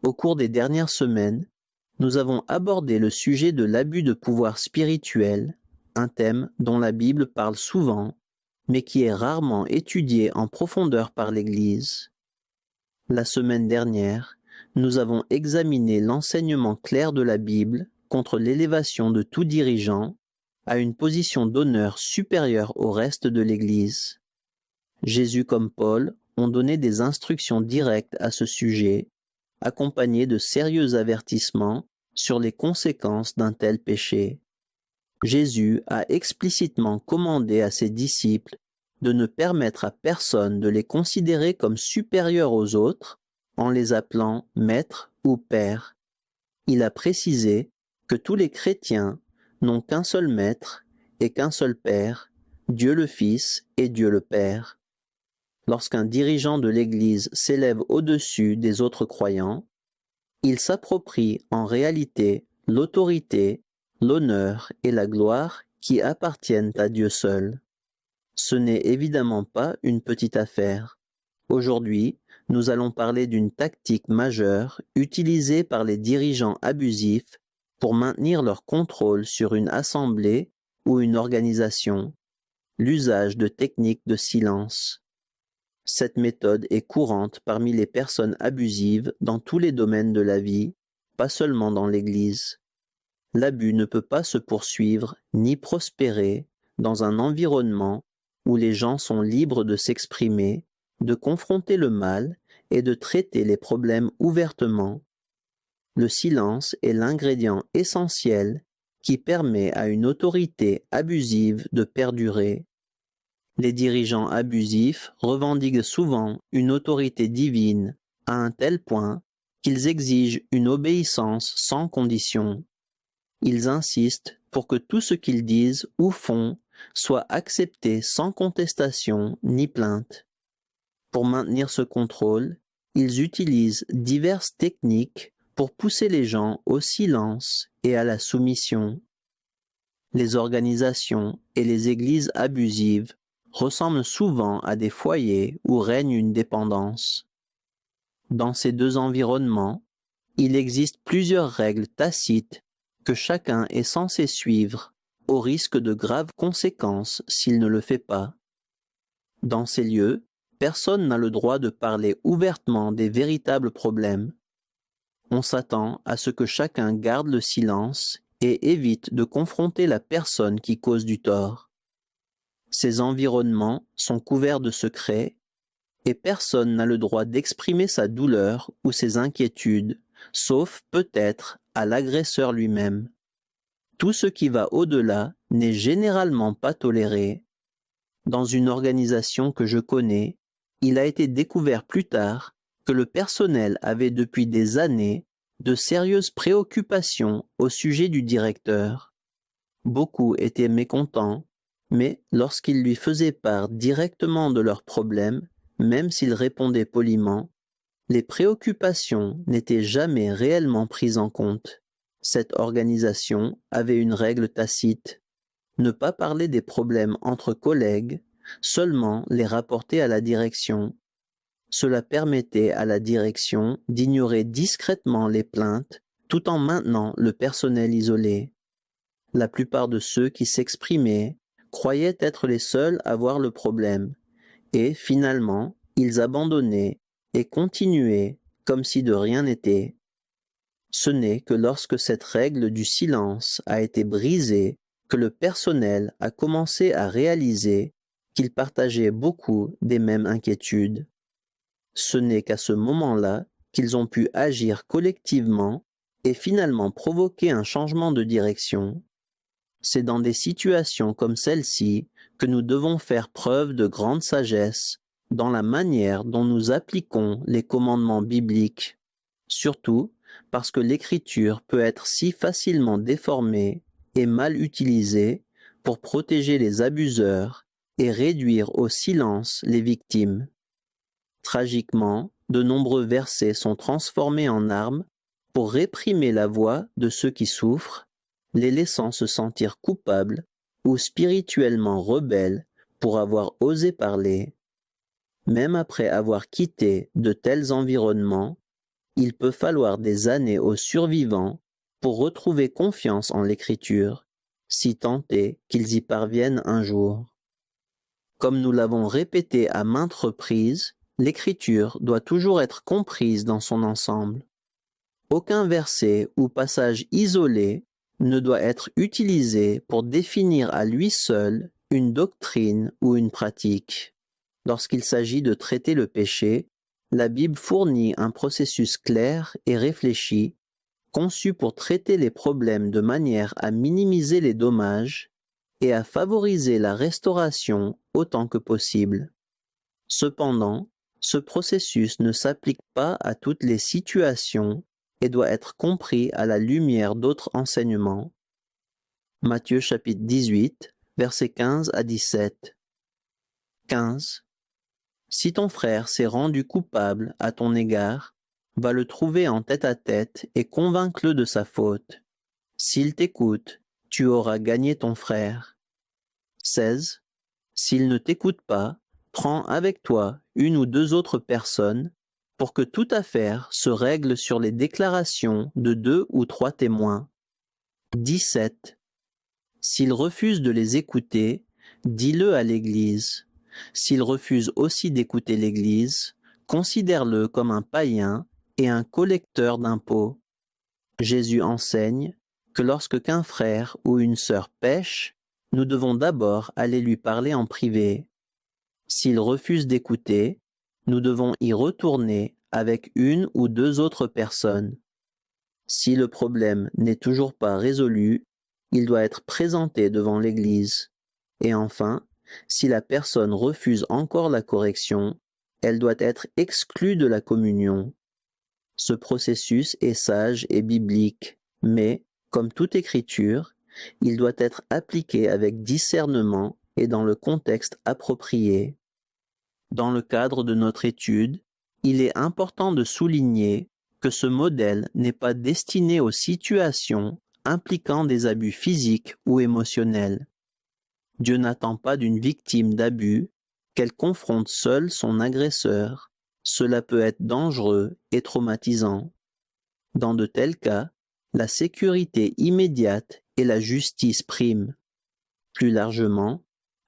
Au cours des dernières semaines, nous avons abordé le sujet de l'abus de pouvoir spirituel, un thème dont la Bible parle souvent, mais qui est rarement étudié en profondeur par l'Église. La semaine dernière, nous avons examiné l'enseignement clair de la Bible contre l'élévation de tout dirigeant à une position d'honneur supérieure au reste de l'Église. Jésus comme Paul ont donné des instructions directes à ce sujet, accompagnées de sérieux avertissements sur les conséquences d'un tel péché. Jésus a explicitement commandé à ses disciples de ne permettre à personne de les considérer comme supérieurs aux autres en les appelant maître ou père. Il a précisé que tous les chrétiens n'ont qu'un seul maître et qu'un seul père, Dieu le Fils et Dieu le Père. Lorsqu'un dirigeant de l'Église s'élève au-dessus des autres croyants, il s'approprie en réalité l'autorité, l'honneur et la gloire qui appartiennent à Dieu seul. Ce n'est évidemment pas une petite affaire. Aujourd'hui, nous allons parler d'une tactique majeure utilisée par les dirigeants abusifs pour maintenir leur contrôle sur une assemblée ou une organisation, l'usage de techniques de silence. Cette méthode est courante parmi les personnes abusives dans tous les domaines de la vie, pas seulement dans l'Église. L'abus ne peut pas se poursuivre ni prospérer dans un environnement où les gens sont libres de s'exprimer, de confronter le mal et de traiter les problèmes ouvertement. Le silence est l'ingrédient essentiel qui permet à une autorité abusive de perdurer. Les dirigeants abusifs revendiquent souvent une autorité divine à un tel point qu'ils exigent une obéissance sans condition. Ils insistent pour que tout ce qu'ils disent ou font soit accepté sans contestation ni plainte. Pour maintenir ce contrôle, ils utilisent diverses techniques pour pousser les gens au silence et à la soumission. Les organisations et les églises abusives ressemblent souvent à des foyers où règne une dépendance. Dans ces deux environnements, il existe plusieurs règles tacites que chacun est censé suivre, au risque de graves conséquences s'il ne le fait pas. Dans ces lieux, personne n'a le droit de parler ouvertement des véritables problèmes. On s'attend à ce que chacun garde le silence et évite de confronter la personne qui cause du tort. Ces environnements sont couverts de secrets et personne n'a le droit d'exprimer sa douleur ou ses inquiétudes, sauf peut-être à l'agresseur lui-même. Tout ce qui va au-delà n'est généralement pas toléré. Dans une organisation que je connais, il a été découvert plus tard que le personnel avait depuis des années de sérieuses préoccupations au sujet du directeur. Beaucoup étaient mécontents, mais lorsqu'ils lui faisaient part directement de leurs problèmes, même s'ils répondaient poliment, les préoccupations n'étaient jamais réellement prises en compte. Cette organisation avait une règle tacite: ne pas parler des problèmes entre collègues, seulement les rapporter à la direction. Cela permettait à la direction d'ignorer discrètement les plaintes tout en maintenant le personnel isolé. La plupart de ceux qui s'exprimaient croyaient être les seuls à voir le problème, et finalement, ils abandonnaient et continuaient comme si de rien n'était. Ce n'est que lorsque cette règle du silence a été brisée que le personnel a commencé à réaliser qu'il partageait beaucoup des mêmes inquiétudes. Ce n'est qu'à ce moment-là qu'ils ont pu agir collectivement et finalement provoquer un changement de direction. C'est dans des situations comme celle-ci que nous devons faire preuve de grande sagesse dans la manière dont nous appliquons les commandements bibliques, surtout parce que l'écriture peut être si facilement déformée et mal utilisée pour protéger les abuseurs et réduire au silence les victimes. Tragiquement, de nombreux versets sont transformés en armes pour réprimer la voix de ceux qui souffrent, les laissant se sentir coupables ou spirituellement rebelles pour avoir osé parler. Même après avoir quitté de tels environnements, Il peut falloir des années aux survivants pour retrouver confiance en l'Écriture, si tant est qu'ils y parviennent un jour. Comme nous l'avons répété à maintes reprises, l'Écriture doit toujours être comprise dans son ensemble. Aucun verset ou passage isolé ne doit être utilisé pour définir à lui seul une doctrine ou une pratique. Lorsqu'il s'agit de traiter le péché, la Bible fournit un processus clair et réfléchi, conçu pour traiter les problèmes de manière à minimiser les dommages et à favoriser la restauration autant que possible. Cependant, ce processus ne s'applique pas à toutes les situations et doit être compris à la lumière d'autres enseignements. Matthieu chapitre 18, versets 15 à 17. 15. Si ton frère s'est rendu coupable à ton égard, va le trouver en tête-à-tête et convainc-le de sa faute. S'il t'écoute, tu auras gagné ton frère. 16. S'il ne t'écoute pas, prends avec toi une ou deux autres personnes pour que toute affaire se règle sur les déclarations de 2 ou 3 témoins. 17. S'il refuse de les écouter, dis-le à l'Église. S'il refuse aussi d'écouter l'Église, considère-le comme un païen et un collecteur d'impôts. Jésus enseigne que lorsque qu'un frère ou une sœur pêche, nous devons d'abord aller lui parler en privé. S'il refuse d'écouter, nous devons y retourner avec une ou deux autres personnes. Si le problème n'est toujours pas résolu, il doit être présenté devant l'Église. Et enfin, si la personne refuse encore la correction, elle doit être exclue de la communion. Ce processus est sage et biblique, mais, comme toute écriture, il doit être appliqué avec discernement et dans le contexte approprié. Dans le cadre de notre étude, il est important de souligner que ce modèle n'est pas destiné aux situations impliquant des abus physiques ou émotionnels. Dieu n'attend pas d'une victime d'abus qu'elle confronte seule son agresseur. Cela peut être dangereux et traumatisant. Dans de tels cas, la sécurité immédiate et la justice priment. Plus largement,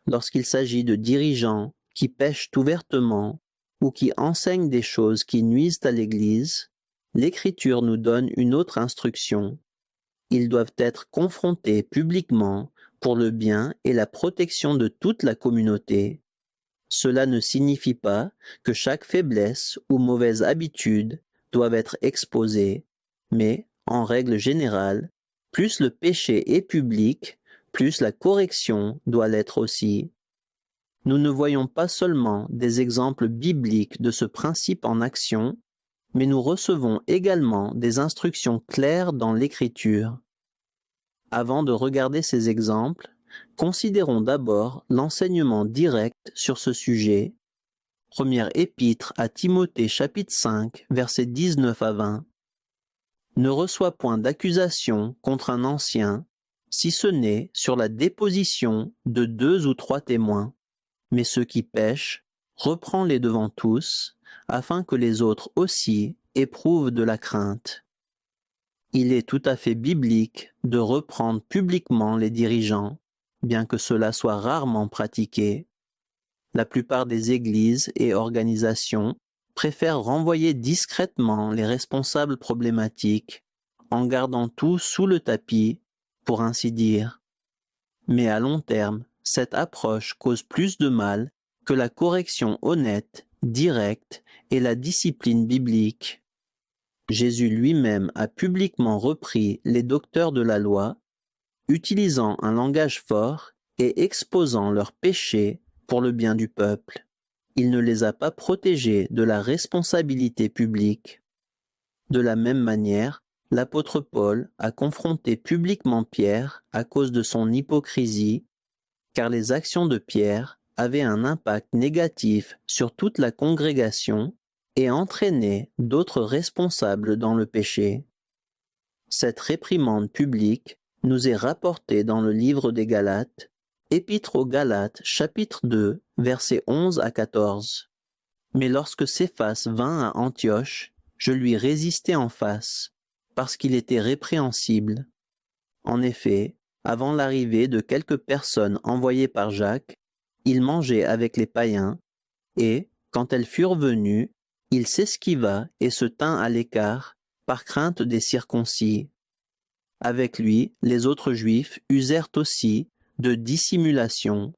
lorsqu'il s'agit de dirigeants qui pêchent ouvertement ou qui enseignent des choses qui nuisent à l'Église, l'Écriture nous donne une autre instruction. Ils doivent être confrontés publiquement pour le bien et la protection de toute la communauté. Cela ne signifie pas que chaque faiblesse ou mauvaise habitude doivent être exposées, mais, en règle générale, plus le péché est public, plus la correction doit l'être aussi. Nous ne voyons pas seulement des exemples bibliques de ce principe en action, mais nous recevons également des instructions claires dans l'Écriture. Avant de regarder ces exemples, considérons d'abord l'enseignement direct sur ce sujet. Première épître à Timothée chapitre 5, versets 19 à 20. Ne reçois point d'accusation contre un ancien, si ce n'est sur la déposition de 2 ou 3 témoins. Mais ceux qui pêchent, reprends-les devant tous, afin que les autres aussi éprouvent de la crainte. Il est tout à fait biblique de reprendre publiquement les dirigeants, bien que cela soit rarement pratiqué. La plupart des églises et organisations préfèrent renvoyer discrètement les responsables problématiques, en gardant tout sous le tapis, pour ainsi dire. Mais à long terme, cette approche cause plus de mal que la correction honnête, directe et la discipline biblique. Jésus lui-même a publiquement repris les docteurs de la loi, utilisant un langage fort et exposant leurs péchés pour le bien du peuple. Il ne les a pas protégés de la responsabilité publique. De la même manière, l'apôtre Paul a confronté publiquement Pierre à cause de son hypocrisie, car les actions de Pierre avaient un impact négatif sur toute la congrégation et entraînaient d'autres responsables dans le péché. Cette réprimande publique nous est rapportée dans le livre des Galates, Épître aux Galates, chapitre 2, versets 11 à 14. Mais lorsque Céphas vint à Antioche, je lui résistais en face, parce qu'il était répréhensible. En effet, avant l'arrivée de quelques personnes envoyées par Jacques, il mangeait avec les païens, et, quand elles furent venues, il s'esquiva et se tint à l'écart, par crainte des circoncis. Avec lui, les autres Juifs usèrent aussi de dissimulation,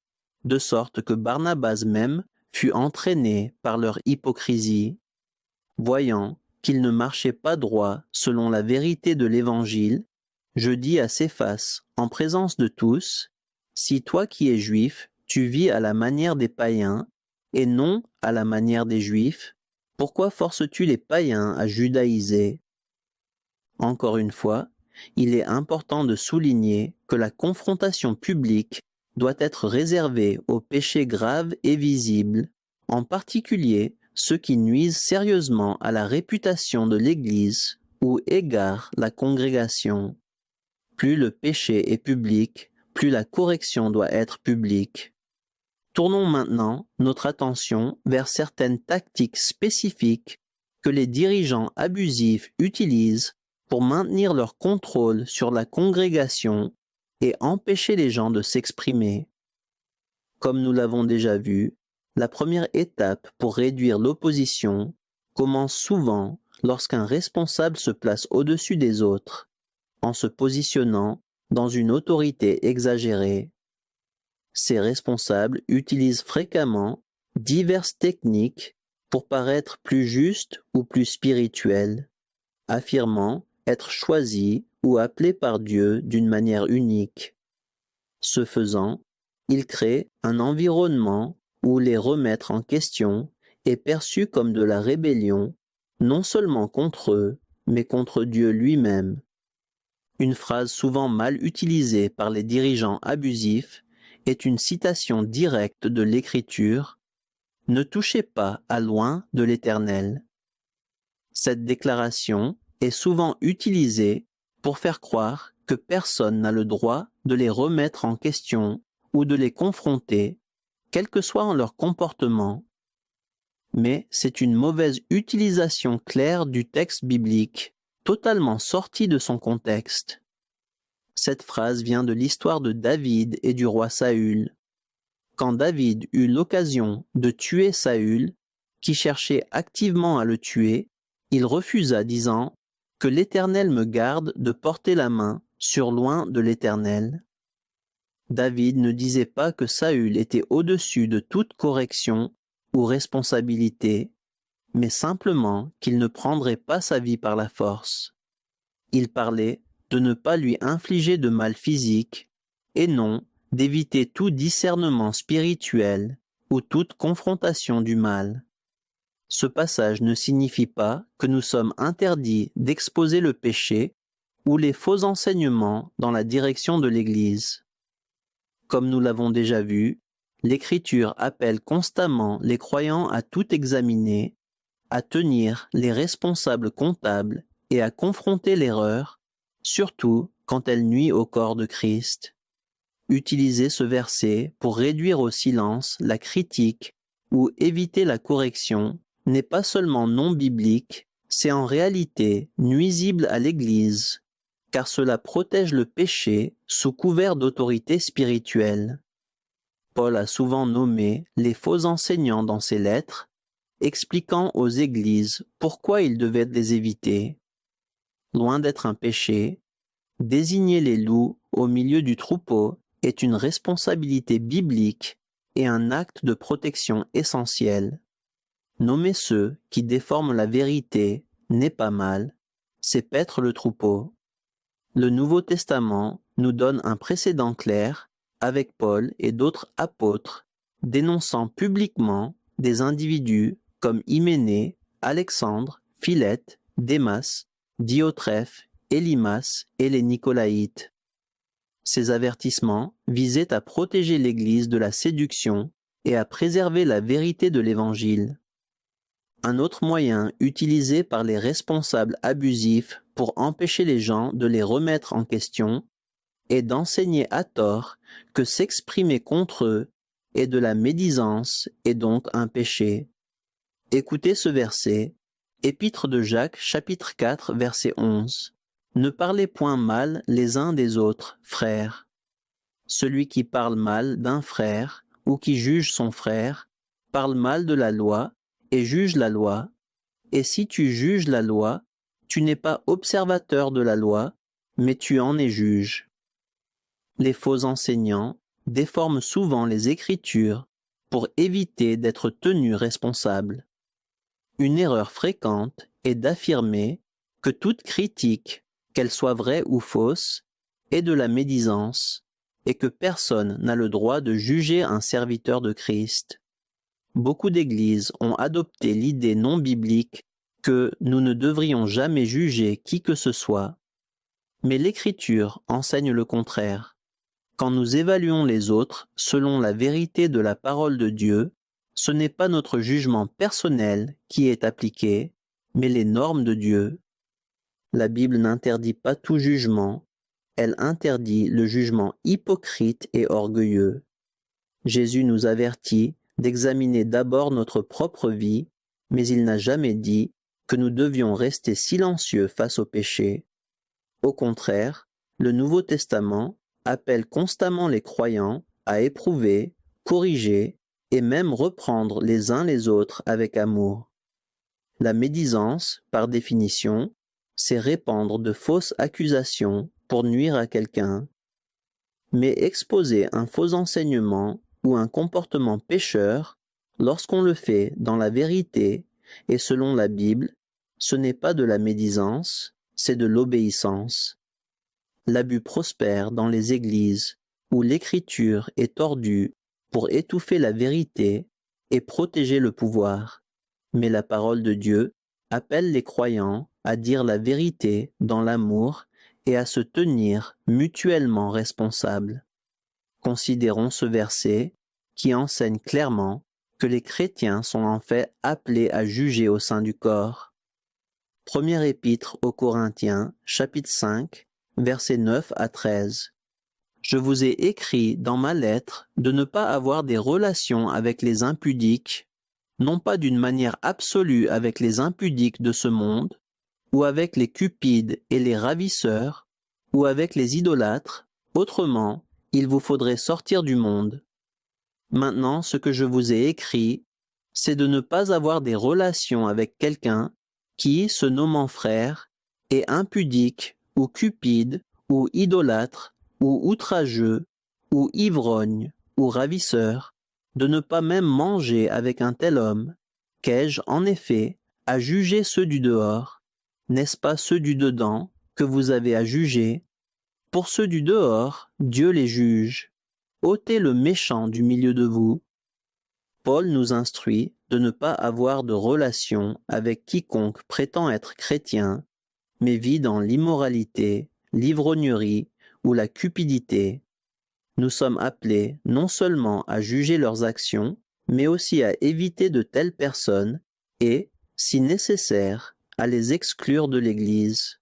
de sorte que Barnabas même fut entraîné par leur hypocrisie. Voyant qu'il ne marchait pas droit selon la vérité de l'Évangile, je dis à Céphas, en présence de tous, « Si toi qui es juif, tu vis à la manière des païens, et non à la manière des Juifs, pourquoi forces-tu les païens à judaïser ?» Encore une fois, il est important de souligner que la confrontation publique doit être réservée aux péchés graves et visibles, en particulier ceux qui nuisent sérieusement à la réputation de l'Église ou égarent la congrégation. Plus le péché est public, plus la correction doit être publique. Tournons maintenant notre attention vers certaines tactiques spécifiques que les dirigeants abusifs utilisent pour maintenir leur contrôle sur la congrégation et empêcher les gens de s'exprimer. Comme nous l'avons déjà vu, la première étape pour réduire l'opposition commence souvent lorsqu'un responsable se place au-dessus des autres, en se positionnant dans une autorité exagérée. Ces responsables utilisent fréquemment diverses techniques pour paraître plus justes ou plus spirituels, affirmant être choisis ou appelés par Dieu d'une manière unique. Ce faisant, ils créent un environnement où les remettre en question est perçu comme de la rébellion, non seulement contre eux, mais contre Dieu lui-même. Une phrase souvent mal utilisée par les dirigeants abusifs est une citation directe de l'Écriture « Ne touchez pas à loin de l'Éternel ». Cette déclaration est souvent utilisée pour faire croire que personne n'a le droit de les remettre en question ou de les confronter, quel que soit leur comportement. Mais c'est une mauvaise utilisation claire du texte biblique, totalement sortie de son contexte. Cette phrase vient de l'histoire de David et du roi Saül. Quand David eut l'occasion de tuer Saül, qui cherchait activement à le tuer, il refusa, disant « Que l'Éternel me garde de porter la main sur loin de l'Éternel. » David ne disait pas que Saül était au-dessus de toute correction ou responsabilité, mais simplement qu'il ne prendrait pas sa vie par la force. Il parlait de ne pas lui infliger de mal physique, et non d'éviter tout discernement spirituel ou toute confrontation du mal. Ce passage ne signifie pas que nous sommes interdits d'exposer le péché ou les faux enseignements dans la direction de l'Église. Comme nous l'avons déjà vu, l'Écriture appelle constamment les croyants à tout examiner, à tenir les responsables comptables et à confronter l'erreur, surtout quand elle nuit au corps de Christ. Utilisez ce verset pour réduire au silence la critique ou éviter la correction n'est pas seulement non biblique, c'est en réalité nuisible à l'Église, car cela protège le péché sous couvert d'autorité spirituelle. Paul a souvent nommé les faux enseignants dans ses lettres, expliquant aux églises pourquoi ils devaient les éviter. Loin d'être un péché, désigner les loups au milieu du troupeau est une responsabilité biblique et un acte de protection essentiel. Nommer ceux qui déforment la vérité n'est pas mal, c'est paître le troupeau. Le Nouveau Testament nous donne un précédent clair avec Paul et d'autres apôtres dénonçant publiquement des individus comme Hyménée, Alexandre, Philette, Démas, Diotrephe, Élymas et les Nicolaïtes. Ces avertissements visaient à protéger l'Église de la séduction et à préserver la vérité de l'Évangile. Un autre moyen utilisé par les responsables abusifs pour empêcher les gens de les remettre en question est d'enseigner à tort que s'exprimer contre eux est de la médisance et donc un péché. Écoutez ce verset, Épître de Jacques, chapitre 4, verset 11. Ne parlez point mal les uns des autres, frères. Celui qui parle mal d'un frère ou qui juge son frère parle mal de la loi et juge la loi. Et si tu juges la loi, tu n'es pas observateur de la loi, mais tu en es juge. Les faux enseignants déforment souvent les Écritures pour éviter d'être tenus responsables. Une erreur fréquente est d'affirmer que toute critique, qu'elle soit vraie ou fausse, est de la médisance et que personne n'a le droit de juger un serviteur de Christ. Beaucoup d'églises ont adopté l'idée non biblique que nous ne devrions jamais juger qui que ce soit, mais l'Écriture enseigne le contraire. Quand nous évaluons les autres selon la vérité de la parole de Dieu, ce n'est pas notre jugement personnel qui est appliqué, mais les normes de Dieu. La Bible n'interdit pas tout jugement, elle interdit le jugement hypocrite et orgueilleux. Jésus nous avertit d'examiner d'abord notre propre vie, mais il n'a jamais dit que nous devions rester silencieux face au péché. Au contraire, le Nouveau Testament appelle constamment les croyants à éprouver, corriger et même reprendre les uns les autres avec amour. La médisance, par définition, c'est répandre de fausses accusations pour nuire à quelqu'un. Mais exposer un faux enseignement ou un comportement pécheur, lorsqu'on le fait dans la vérité et selon la Bible, ce n'est pas de la médisance, c'est de l'obéissance. L'abus prospère dans les églises où l'écriture est tordue pour étouffer la vérité et protéger le pouvoir. Mais la parole de Dieu appelle les croyants à dire la vérité dans l'amour et à se tenir mutuellement responsables. Considérons ce verset qui enseigne clairement que les chrétiens sont en fait appelés à juger au sein du corps. Première épître aux Corinthiens, chapitre 5, versets 9 à 13. Je vous ai écrit dans ma lettre de ne pas avoir des relations avec les impudiques, non pas d'une manière absolue avec les impudiques de ce monde, ou avec les cupides et les ravisseurs, ou avec les idolâtres, autrement, il vous faudrait sortir du monde. Maintenant, ce que je vous ai écrit, c'est de ne pas avoir des relations avec quelqu'un qui, se nommant frère, est impudique, ou cupide, ou idolâtre, ou outrageux, ou ivrogne, ou ravisseur, de ne pas même manger avec un tel homme. Qu'ai-je, en effet, à juger ceux du dehors? N'est-ce pas ceux du dedans que vous avez à juger? Pour ceux du dehors, Dieu les juge. Ôtez le méchant du milieu de vous. Paul nous instruit de ne pas avoir de relation avec quiconque prétend être chrétien, mais vit dans l'immoralité, l'ivrognerie ou la cupidité. Nous sommes appelés non seulement à juger leurs actions, mais aussi à éviter de telles personnes et, si nécessaire, à les exclure de l'Église.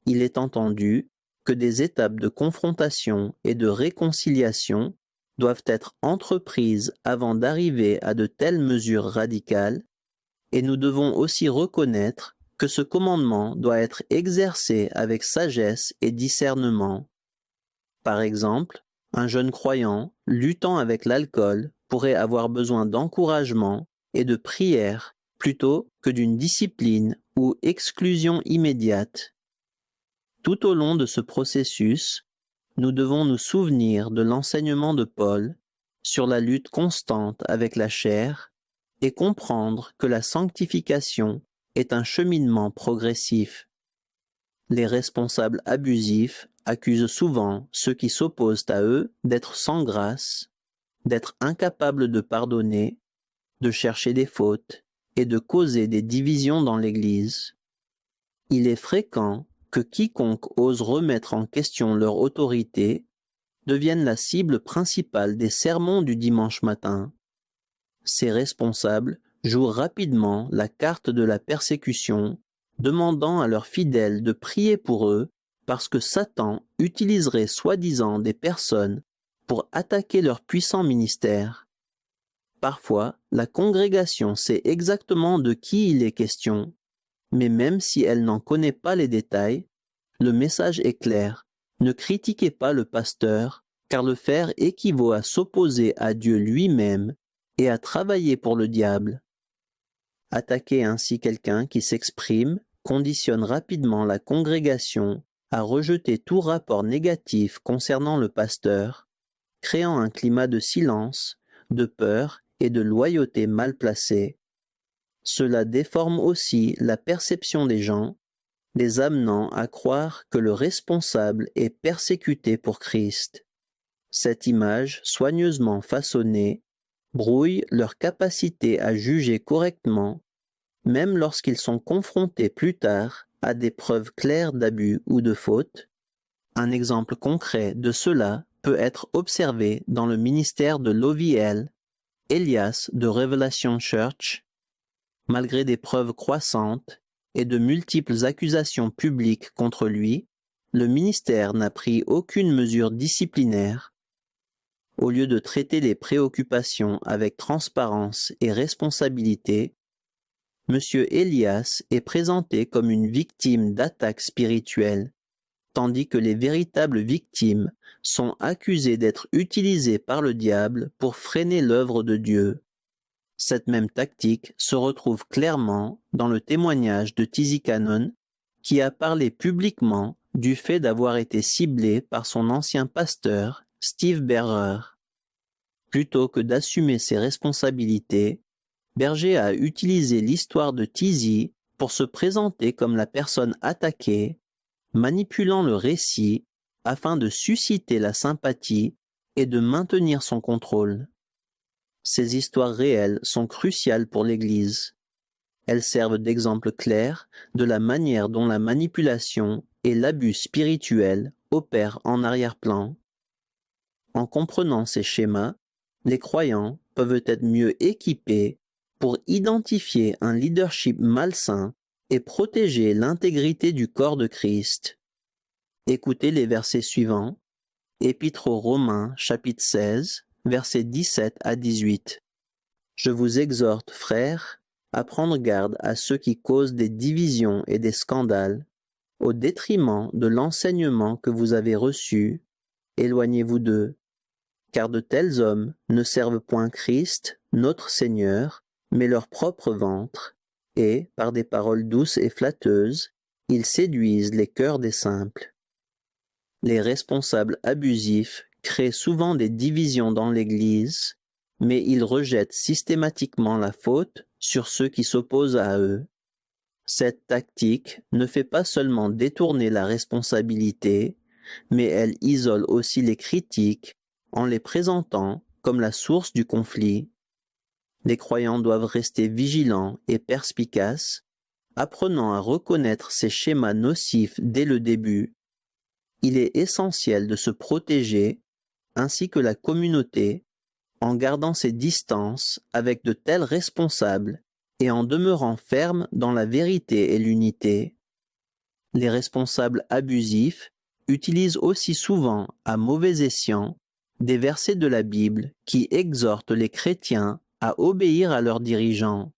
Il est entendu que des étapes de confrontation et de réconciliation doivent être entreprises avant d'arriver à de telles mesures radicales, et nous devons aussi reconnaître que ce commandement doit être exercé avec sagesse et discernement. Par exemple, un jeune croyant luttant avec l'alcool pourrait avoir besoin d'encouragement et de prière plutôt que d'une discipline ou exclusion immédiate. Tout au long de ce processus, nous devons nous souvenir de l'enseignement de Paul sur la lutte constante avec la chair et comprendre que la sanctification est un cheminement progressif. Les responsables abusifs accusent souvent ceux qui s'opposent à eux d'être sans grâce, d'être incapables de pardonner, de chercher des fautes et de causer des divisions dans l'Église. Il est fréquent que quiconque ose remettre en question leur autorité devienne la cible principale des sermons du dimanche matin. Ces responsables jouent rapidement la carte de la persécution, demandant à leurs fidèles de prier pour eux parce que Satan utiliserait soi-disant des personnes pour attaquer leur puissant ministère. Parfois, la congrégation sait exactement de qui il est question, Mais même si elle n'en connaît pas les détails, le message est clair. Ne critiquez pas le pasteur, car le faire équivaut à s'opposer à Dieu lui-même et à travailler pour le diable. Attaquer ainsi quelqu'un qui s'exprime conditionne rapidement la congrégation à rejeter tout rapport négatif concernant le pasteur, créant un climat de silence, de peur et de loyauté mal placée. Cela déforme aussi la perception des gens, les amenant à croire que le responsable est persécuté pour Christ. Cette image soigneusement façonnée brouille leur capacité à juger correctement, même lorsqu'ils sont confrontés plus tard à des preuves claires d'abus ou de faute. Un exemple concret de cela peut être observé dans le ministère de l'OVL, Elias de Revelation Church. Malgré des preuves croissantes et de multiples accusations publiques contre lui, le ministère n'a pris aucune mesure disciplinaire. Au lieu de traiter les préoccupations avec transparence et responsabilité, M. Elias est présenté comme une victime d'attaques spirituelles, tandis que les véritables victimes sont accusées d'être utilisées par le diable pour freiner l'œuvre de Dieu. Cette même tactique se retrouve clairement dans le témoignage de Tizikanon, qui a parlé publiquement du fait d'avoir été ciblé par son ancien pasteur, Steve Berger. Plutôt que d'assumer ses responsabilités, Berger a utilisé l'histoire de Tizi pour se présenter comme la personne attaquée, manipulant le récit afin de susciter la sympathie et de maintenir son contrôle. Ces histoires réelles sont cruciales pour l'Église. Elles servent d'exemple clair de la manière dont la manipulation et l'abus spirituel opèrent en arrière-plan. En comprenant ces schémas, les croyants peuvent être mieux équipés pour identifier un leadership malsain et protéger l'intégrité du corps de Christ. Écoutez les versets suivants. Épître aux Romains, chapitre 16, versets 17 à 18. Je vous exhorte, frères, à prendre garde à ceux qui causent des divisions et des scandales, au détriment de l'enseignement que vous avez reçu. Éloignez-vous d'eux, car de tels hommes ne servent point Christ, notre Seigneur, mais leur propre ventre, et, par des paroles douces et flatteuses, ils séduisent les cœurs des simples. Les responsables abusifs créent souvent des divisions dans l'Église, mais ils rejettent systématiquement la faute sur ceux qui s'opposent à eux. Cette tactique ne fait pas seulement détourner la responsabilité, mais elle isole aussi les critiques en les présentant comme la source du conflit. Les croyants doivent rester vigilants et perspicaces, apprenant à reconnaître ces schémas nocifs dès le début. Il est essentiel de se protéger, ainsi que la communauté, en gardant ses distances avec de tels responsables et en demeurant ferme dans la vérité et l'unité. Les responsables abusifs utilisent aussi souvent, à mauvais escient, des versets de la Bible qui exhortent les chrétiens à obéir à leurs dirigeants.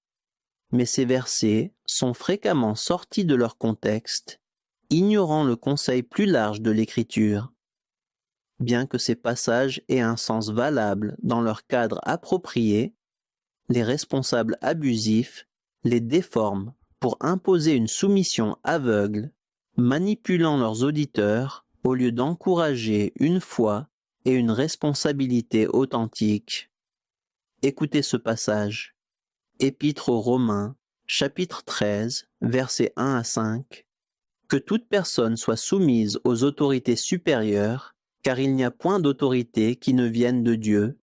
Mais ces versets sont fréquemment sortis de leur contexte, ignorant le conseil plus large de l'Écriture. Bien que ces passages aient un sens valable dans leur cadre approprié, les responsables abusifs les déforment pour imposer une soumission aveugle, manipulant leurs auditeurs au lieu d'encourager une foi et une responsabilité authentique. Écoutez ce passage. Épître aux Romains, chapitre 13, versets 1 à 5. Que toute personne soit soumise aux autorités supérieures, car il n'y a point d'autorité qui ne vienne de Dieu,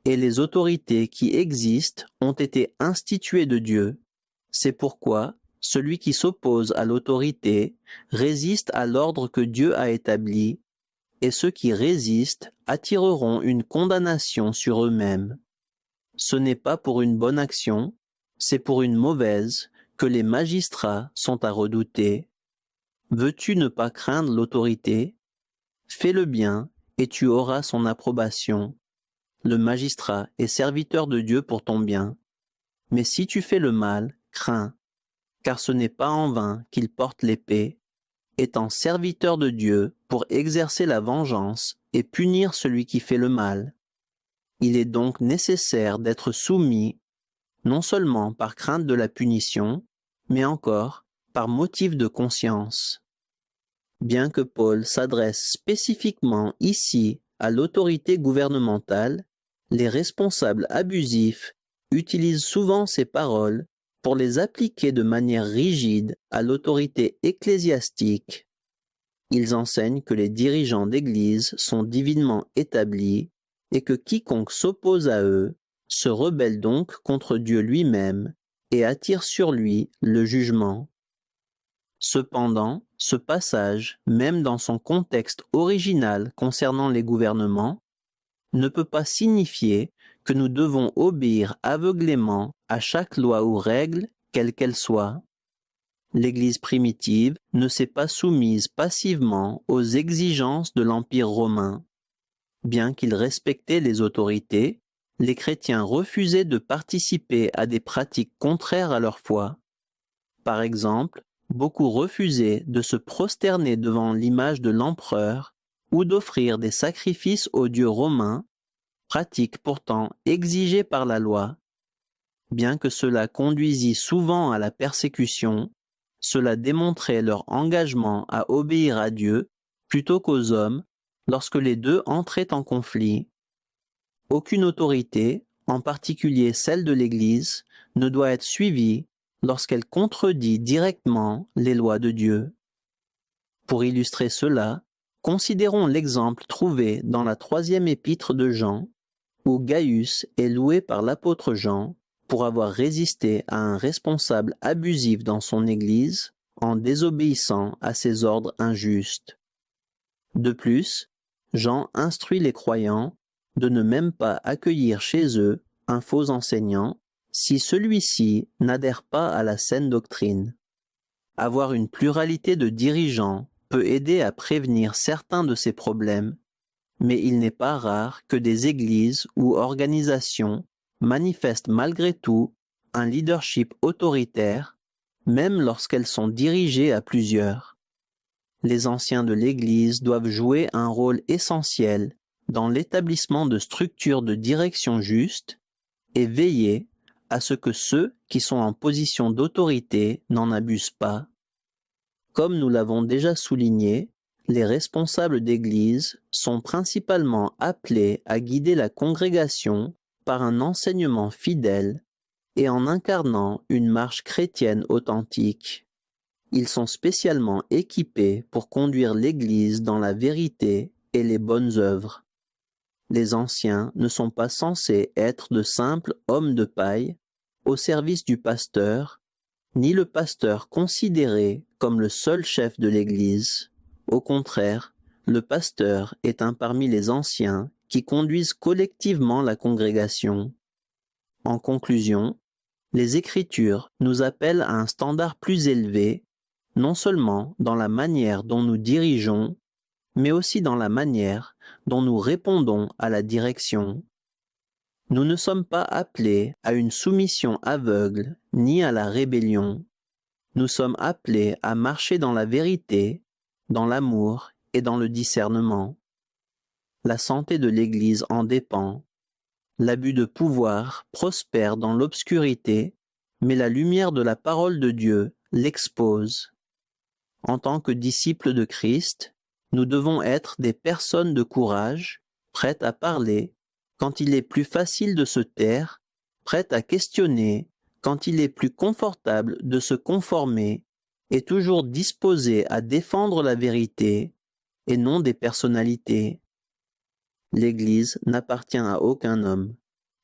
et les autorités qui existent ont été instituées de Dieu. C'est pourquoi celui qui s'oppose à l'autorité résiste à l'ordre que Dieu a établi, et ceux qui résistent attireront une condamnation sur eux-mêmes. Ce n'est pas pour une bonne action, c'est pour une mauvaise que les magistrats sont à redouter. Veux-tu ne pas craindre l'autorité? Fais le bien, et tu auras son approbation. Le magistrat est serviteur de Dieu pour ton bien. Mais si tu fais le mal, crains, car ce n'est pas en vain qu'il porte l'épée, étant serviteur de Dieu pour exercer la vengeance et punir celui qui fait le mal. Il est donc nécessaire d'être soumis, non seulement par crainte de la punition, mais encore par motif de conscience. Bien que Paul s'adresse spécifiquement ici à l'autorité gouvernementale, les responsables abusifs utilisent souvent ces paroles pour les appliquer de manière rigide à l'autorité ecclésiastique. Ils enseignent que les dirigeants d'Église sont divinement établis et que quiconque s'oppose à eux se rebelle donc contre Dieu lui-même et attire sur lui le jugement. Cependant, ce passage, même dans son contexte original concernant les gouvernements, ne peut pas signifier que nous devons obéir aveuglément à chaque loi ou règle, quelle qu'elle soit. L'Église primitive ne s'est pas soumise passivement aux exigences de l'Empire romain. Bien qu'ils respectaient les autorités, les chrétiens refusaient de participer à des pratiques contraires à leur foi. Par exemple, beaucoup refusaient de se prosterner devant l'image de l'empereur ou d'offrir des sacrifices aux dieux romains, pratique pourtant exigée par la loi. Bien que cela conduisît souvent à la persécution, cela démontrait leur engagement à obéir à Dieu plutôt qu'aux hommes lorsque les deux entraient en conflit. Aucune autorité, en particulier celle de l'Église, ne doit être suivie lorsqu'elle contredit directement les lois de Dieu. Pour illustrer cela, considérons l'exemple trouvé dans la 3e épître de Jean, où Gaius est loué par l'apôtre Jean pour avoir résisté à un responsable abusif dans son Église en désobéissant à ses ordres injustes. De plus, Jean instruit les croyants de ne même pas accueillir chez eux un faux enseignant si celui-ci n'adhère pas à la saine doctrine. Avoir une pluralité de dirigeants peut aider à prévenir certains de ces problèmes, mais il n'est pas rare que des églises ou organisations manifestent malgré tout un leadership autoritaire, même lorsqu'elles sont dirigées à plusieurs. Les anciens de l'Église doivent jouer un rôle essentiel dans l'établissement de structures de direction justes et veiller à ce que ceux qui sont en position d'autorité n'en abusent pas. Comme nous l'avons déjà souligné, les responsables d'Église sont principalement appelés à guider la congrégation par un enseignement fidèle et en incarnant une marche chrétienne authentique. Ils sont spécialement équipés pour conduire l'Église dans la vérité et les bonnes œuvres. Les anciens ne sont pas censés être de simples hommes de paille au service du pasteur, ni le pasteur considéré comme le seul chef de l'Église. Au contraire, le pasteur est un parmi les anciens qui conduisent collectivement la congrégation. En conclusion, les Écritures nous appellent à un standard plus élevé, non seulement dans la manière dont nous dirigeons, mais aussi dans la manière dont nous répondons à la direction. Nous ne sommes pas appelés à une soumission aveugle ni à la rébellion. Nous sommes appelés à marcher dans la vérité, dans l'amour et dans le discernement. La santé de l'Église en dépend. L'abus de pouvoir prospère dans l'obscurité, mais la lumière de la parole de Dieu l'expose. En tant que disciples de Christ, nous devons être des personnes de courage, prêtes à parler quand il est plus facile de se taire, prêtes à questionner quand il est plus confortable de se conformer et toujours disposées à défendre la vérité et non des personnalités. L'Église n'appartient à aucun homme,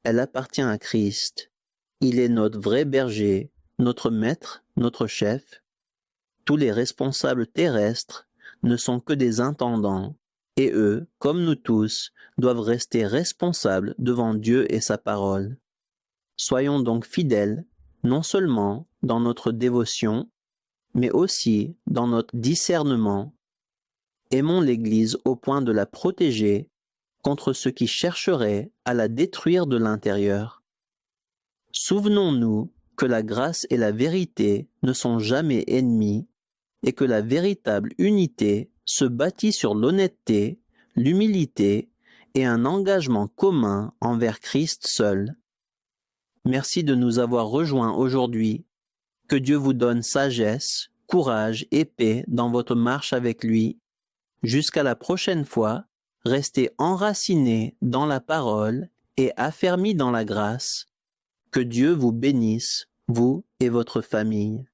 elle appartient à Christ. Il est notre vrai berger, notre maître, notre chef. Tous les responsables terrestres ne sont que des intendants, et eux, comme nous tous, doivent rester responsables devant Dieu et sa parole. Soyons donc fidèles, non seulement dans notre dévotion, mais aussi dans notre discernement. Aimons l'Église au point de la protéger contre ceux qui chercheraient à la détruire de l'intérieur. Souvenons-nous que la grâce et la vérité ne sont jamais ennemies et que la véritable unité se bâtit sur l'honnêteté, l'humilité et un engagement commun envers Christ seul. Merci de nous avoir rejoints aujourd'hui. Que Dieu vous donne sagesse, courage et paix dans votre marche avec lui. Jusqu'à la prochaine fois, restez enracinés dans la parole et affermis dans la grâce. Que Dieu vous bénisse, vous et votre famille.